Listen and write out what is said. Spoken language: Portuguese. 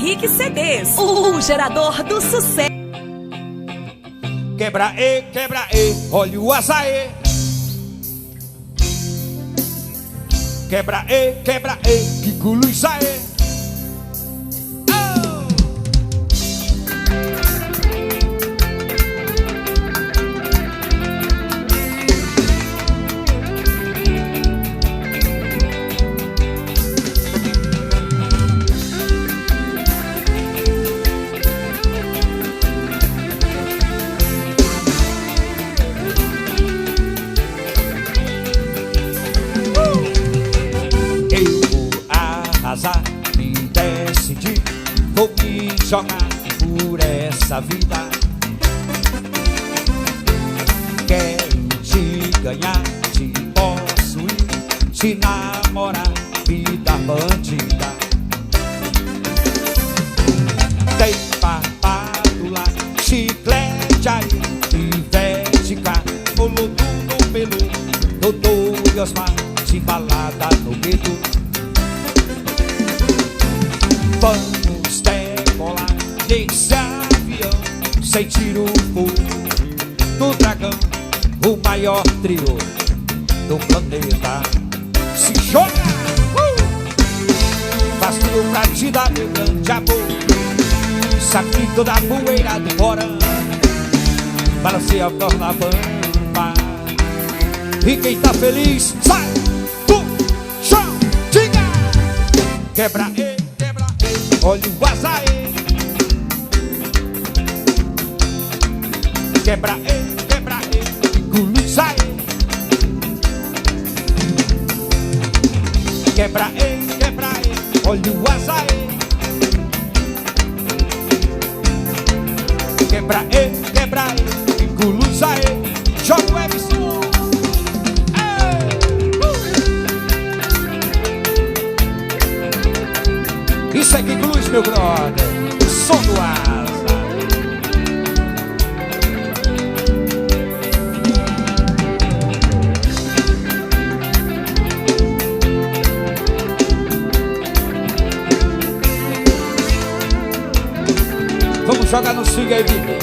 Henrique CDs, o gerador do sucesso. Quebra e, olha o açaí. Quebra e, que culo isso aí. Me decidi, vou me jogar por essa vida. Quero te ganhar, te possuir, te namorar, vida bandida. Tem papado lá, chiclete aí, pivete cá, boludo no pelo, Dodô e Osmar, de balada no medo. Vamos decolar nesse avião, sentir o fogo do dragão, o maior trio do planeta. Se joga! Faz tudo pra te dar meu grande amor. Saque toda a poeira do porão, balanceia o corpo na bamba. E quem tá feliz, sai do chão, diga! Quebra e olha o açaí. Quebra e, culo sai. Quebra e, olha o açaí. Quebra e, culo sai. Joga o Edson. Isso é que inclui, meu brother, som do Asa. Vamos jogar no swing aí, Vitor.